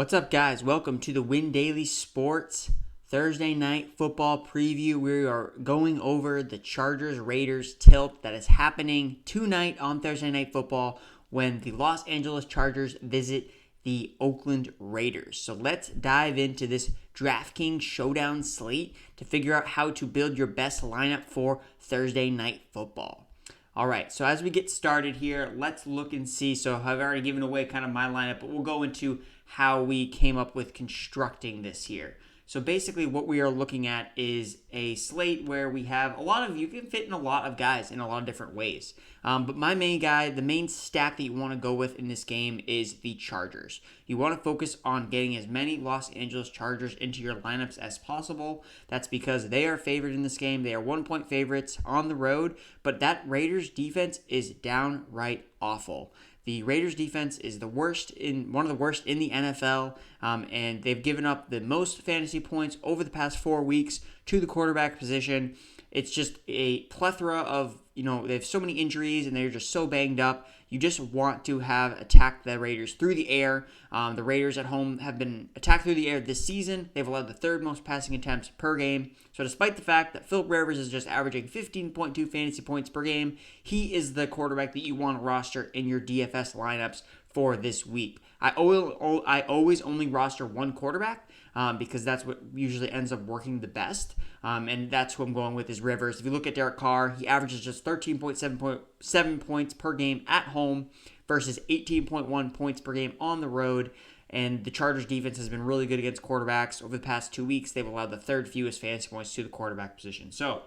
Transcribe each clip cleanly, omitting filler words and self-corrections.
What's up, guys? Welcome to the Win Daily Sports Thursday night football preview. We are going over the Chargers-Raiders tilt that is happening tonight on Thursday Night Football when the Los Angeles Chargers visit the Oakland Raiders. So let's dive into this DraftKings Showdown Slate to figure out how to build your best lineup for Thursday Night Football. All right, so as we get started here, let's look and see. So I've already given away kind of my lineup, but we'll go into how we came up with constructing this here. So basically what we are looking at is a slate where we have you can fit in a lot of guys in a lot of different ways. But my main guy, the main stack that you want to go with in this game is the Chargers. You want to focus on getting as many Los Angeles Chargers into your lineups as possible. That's because they are favored in this game. They are 1-point favorites on the road, but that Raiders defense is downright awful. The Raiders defense is one of the worst in the NFL, and they've given up the most fantasy points over the past 4 weeks to the quarterback position. It's just a plethora of, they have so many injuries and they're just so banged up. You just want to attack the Raiders through the air. The Raiders at home have been attacked through the air this season. They've allowed the third most passing attempts per game. So despite the fact that Philip Rivers is just averaging 15.2 fantasy points per game, he is the quarterback that you want to roster in your DFS lineups for this week. I always only roster one quarterback because that's what usually ends up working the best. And that's who I'm going with is Rivers. If you look at Derek Carr, he averages just 13.7 points per game at home versus 18.1 points per game on the road. And the Chargers defense has been really good against quarterbacks. Over the past 2 weeks, they've allowed the third fewest fantasy points to the quarterback position. So,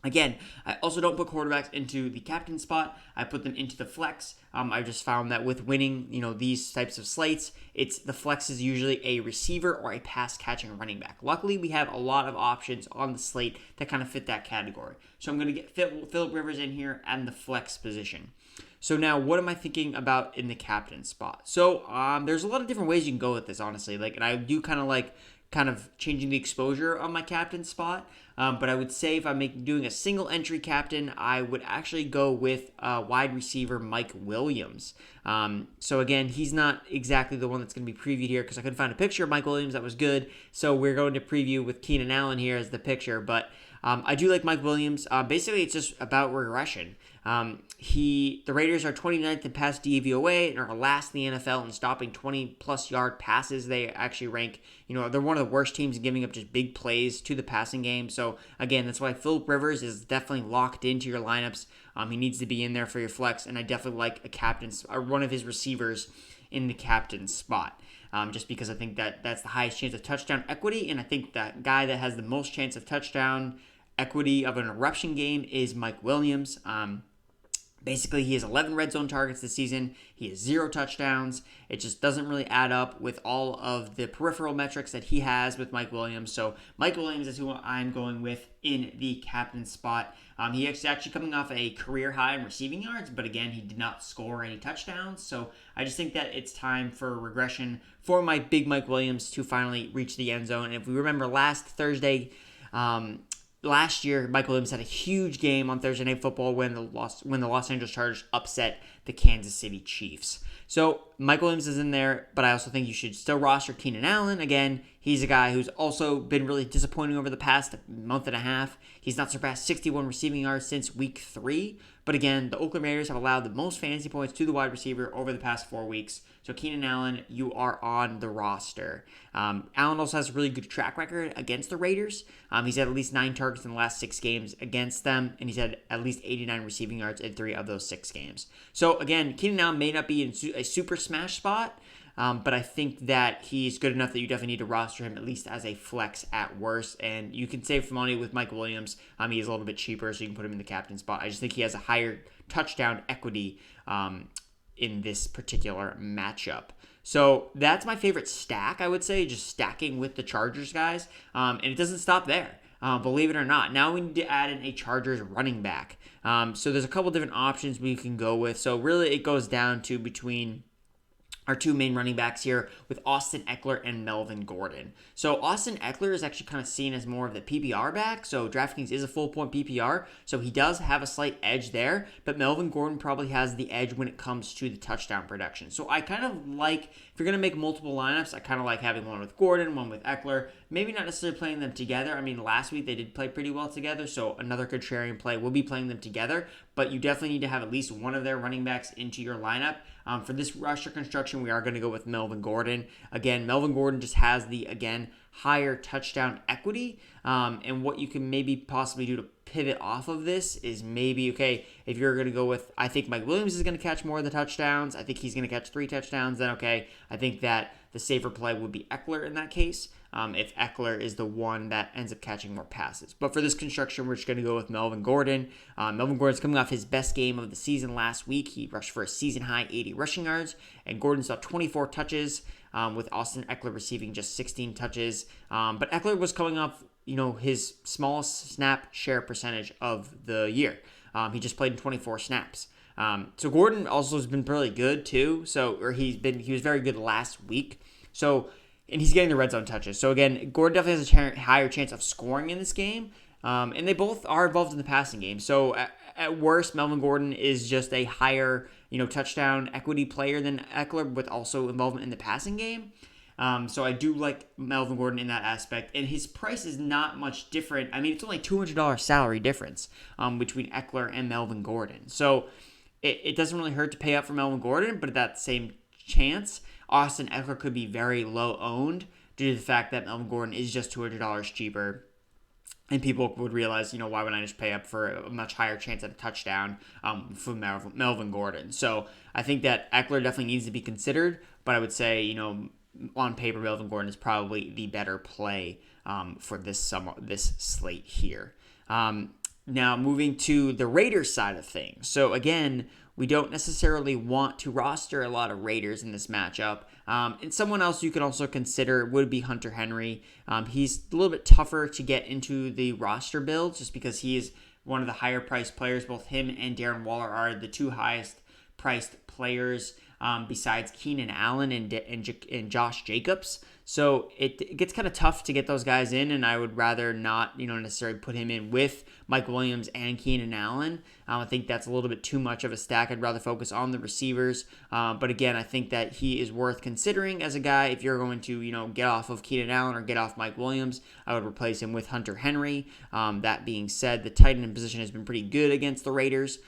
again, I also don't put quarterbacks into the captain spot. I put them into the flex. I just found that with winning, these types of slates, the flex is usually a receiver or a pass-catching running back. Luckily, we have a lot of options on the slate that kind of fit that category. So I'm going to get Philip Rivers in here and the flex position. So now, what am I thinking about in the captain spot? So there's a lot of different ways you can go with this, honestly. And I do kind of changing the exposure on my captain spot. But I would say if I'm doing a single entry captain, I would actually go with wide receiver Mike Williams. So again, he's not exactly the one that's going to be previewed here because I couldn't find a picture of Mike Williams that was good. So we're going to preview with Keenan Allen here as the picture. But I do like Mike Williams. Basically, it's just about regression. The Raiders are 29th in pass DVOA and are last in the NFL in stopping 20-plus yard passes. They actually rank, they're one of the worst teams in giving up just big plays to the passing game. So, again, that's why Philip Rivers is definitely locked into your lineups. He needs to be in there for your flex, and I definitely like one of his receivers in the captain spot. Just because I think that's the highest chance of touchdown equity, and I think that guy that has the most chance of touchdown equity of an eruption game is Mike Williams. Basically, he has 11 red zone targets this season. He has 0 touchdowns. It just doesn't really add up with all of the peripheral metrics that he has with Mike Williams. So Mike Williams is who I'm going with in the captain spot. He is actually coming off a career high in receiving yards, but again, he did not score any touchdowns. So I just think that it's time for regression for my big Mike Williams to finally reach the end zone. And if we remember last year, Mike Williams had a huge game on Thursday Night Football when the Los Angeles Chargers upset the Kansas City Chiefs. So Mike Williams is in there, but I also think you should still roster Keenan Allen. Again, he's a guy who's also been really disappointing over the past month and a half. He's not surpassed 61 receiving yards since week 3. But again, the Oakland Raiders have allowed the most fantasy points to the wide receiver over the past 4 weeks. So Keenan Allen, you are on the roster. Allen also has a really good track record against the Raiders. He's had at least 9 targets in the last 6 games against them, and he's had at least 89 receiving yards in 3 of those 6 games. So again, Keenan Allen may not be in a super smash spot, but I think that he's good enough that you definitely need to roster him at least as a flex at worst. And you can save money with Mike Williams. He's a little bit cheaper, so you can put him in the captain spot. I just think he has a higher touchdown equity in this particular matchup. So that's my favorite stack, I would say, just stacking with the Chargers guys. And it doesn't stop there. Believe it or not. Now we need to add in a Chargers running back. So there's a couple different options we can go with. So really it goes down to between our 2 main running backs here with Austin Eckler and Melvin Gordon. So Austin Eckler is actually kind of seen as more of the PPR back. So DraftKings is a full point PPR. So he does have a slight edge there. But Melvin Gordon probably has the edge when it comes to the touchdown production. So I kind of like if you're going to make multiple lineups, I kind of like having one with Gordon, one with Eckler. Maybe not necessarily playing them together. I mean, last week they did play pretty well together, so another contrarian play will be playing them together. But you definitely need to have at least one of their running backs into your lineup. For this roster construction, we are going to go with Melvin Gordon. Again, Melvin Gordon just has the, higher touchdown equity. And what you can maybe possibly do to pivot off of this is maybe, if you're going to go with, I think Mike Williams is going to catch more of the touchdowns. I think he's going to catch 3 touchdowns. Then, I think that the safer play would be Eckler in that case. If Eckler is the one that ends up catching more passes. But for this construction, we're just going to go with Melvin Gordon. Melvin Gordon's coming off his best game of the season last week. He rushed for a season-high 80 rushing yards, and Gordon saw 24 touches, with Austin Eckler receiving just 16 touches. But Eckler was coming off, his smallest snap share percentage of the year. He just played in 24 snaps. So Gordon also has been really good too. He was very good last week. And he's getting the red zone touches. So again, Gordon definitely has a higher chance of scoring in this game. And they both are involved in the passing game. So at worst, Melvin Gordon is just a higher, touchdown equity player than Eckler with also involvement in the passing game. So I do like Melvin Gordon in that aspect. And his price is not much different. I mean, it's only $200 salary difference between Eckler and Melvin Gordon. So it doesn't really hurt to pay up for Melvin Gordon, but at that same chance, Austin Eckler could be very low owned due to the fact that Melvin Gordon is just $200 cheaper. And people would realize, why would I just pay up for a much higher chance at a touchdown for Melvin Gordon? So I think that Eckler definitely needs to be considered, but I would say, on paper, Melvin Gordon is probably the better play for this slate here. Now, moving to the Raiders side of things. So again, we don't necessarily want to roster a lot of Raiders in this matchup. And someone else you can also consider would be Hunter Henry. He's a little bit tougher to get into the roster build just because he is one of the higher priced players. Both him and Darren Waller are the 2 highest priced players besides Keenan Allen and Josh Jacobs. So it gets kind of tough to get those guys in, and I would rather not, necessarily put him in with Mike Williams and Keenan Allen. I think that's a little bit too much of a stack. I'd rather focus on the receivers. But again, I think that he is worth considering as a guy. If you're going to, get off of Keenan Allen or get off Mike Williams, I would replace him with Hunter Henry. That being said, the tight end position has been pretty good against the Raiders.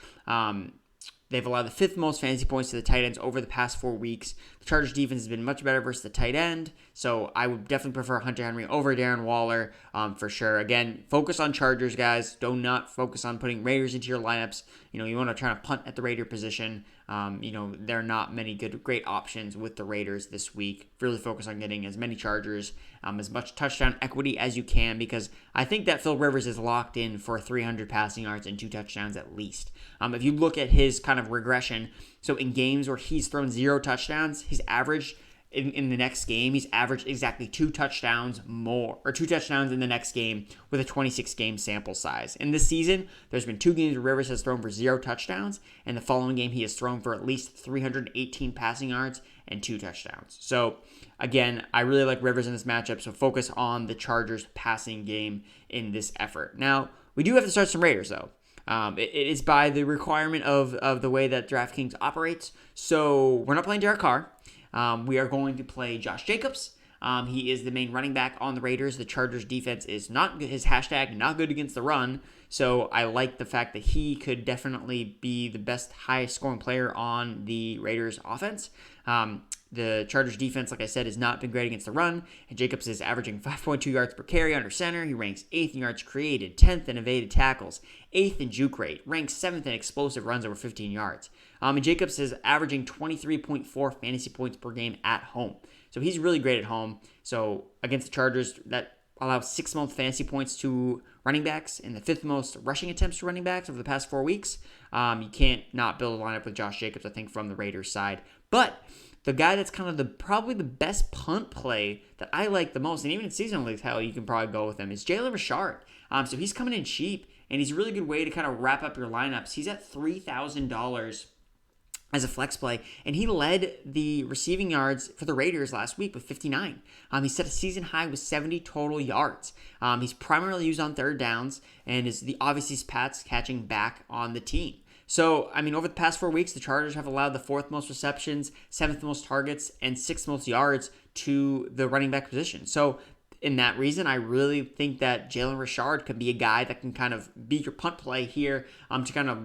They've allowed the 5th most fantasy points to the tight ends over the past 4 weeks. The Chargers defense has been much better versus the tight end, so I would definitely prefer Hunter Henry over Darren Waller for sure. Again, focus on Chargers, guys. Do not focus on putting Raiders into your lineups. You want to try to punt at the Raider position. There are not many great options with the Raiders this week. Really focus on getting as many Chargers, as much touchdown equity as you can, because I think that Phil Rivers is locked in for 300 passing yards and 2 touchdowns at least. If you look at his kind of regression, so in games where he's thrown 0 touchdowns, his average in the next game, he's averaged exactly 2 touchdowns more, or 2 touchdowns in the next game with a 26-game sample size. In this season, there's been 2 games where Rivers has thrown for 0 touchdowns, and the following game he has thrown for at least 318 passing yards and 2 touchdowns. So again, I really like Rivers in this matchup, so focus on the Chargers passing game in this effort. Now, we do have to start some Raiders though. It is by the requirement of the way that DraftKings operates. So we're not playing Derek Carr. We are going to play Josh Jacobs. He is the main running back on the Raiders. The Chargers defense is not good. His hashtag not good against the run. So I like the fact that he could definitely be the best highest scoring player on the Raiders offense. The Chargers defense, like I said, has not been great against the run. And Jacobs is averaging 5.2 yards per carry under center. He ranks 8th in yards created, 10th in evaded tackles, 8th in juke rate, ranks 7th in explosive runs over 15 yards. And Jacobs is averaging 23.4 fantasy points per game at home. So he's really great at home. So against the Chargers, that allows 6th most fantasy points to running backs and the 5th most rushing attempts to running backs over the past 4 weeks. You can't not build a lineup with Josh Jacobs, I think, from the Raiders side. But the guy that's kind of probably the best punt play that I like the most, and even in seasonal leagues, hell, you can probably go with him, is Jalen Richard. So he's coming in cheap, and he's a really good way to kind of wrap up your lineups. He's at $3,000 as a flex play, and he led the receiving yards for the Raiders last week with 59. He set a season high with 70 total yards. He's primarily used on third downs, and is obviously his pass catching back on the team. So, I mean, over the past 4 weeks, the Chargers have allowed the 4th most receptions, 7th most targets, and 6th most yards to the running back position. So, in that reason, I really think that Jalen Richard could be a guy that can kind of be your punt play here to kind of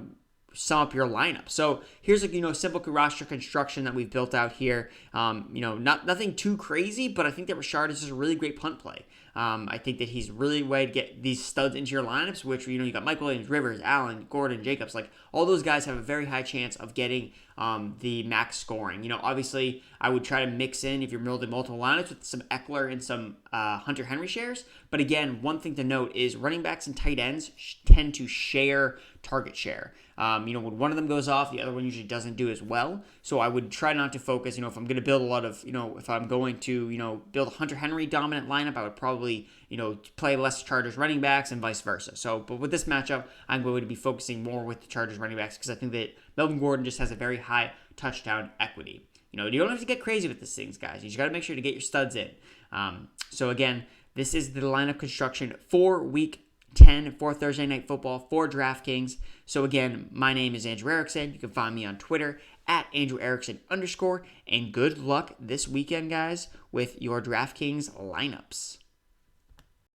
sum up your lineup. So here's a simple roster construction that we've built out here. Nothing too crazy, but I think that Richard is just a really great punt play. I think that he's really a way to get these studs into your lineups, which you got Mike Williams, Rivers, Allen, Gordon, Jacobs. Like all those guys have a very high chance of getting the max scoring. Obviously I would try to mix in if you're building multiple lineups with some Eckler and some Hunter Henry shares. But again, one thing to note is running backs and tight ends tend to share target share. When one of them goes off, the other one usually doesn't do as well. So I would try not to focus, if I'm going to build a lot of, if I'm going to, build a Hunter Henry dominant lineup, I would probably, play less Chargers running backs and vice versa. So, but with this matchup, I'm going to be focusing more with the Chargers running backs because I think that Melvin Gordon just has a very high touchdown equity. You don't have to get crazy with these things, guys. You just got to make sure to get your studs in. So again, this is the lineup construction for Week 10 for Thursday Night Football for DraftKings. So again, my name is Andrew Erickson. You can find me on Twitter at @AndrewErickson_. And good luck this weekend, guys, with your DraftKings lineups.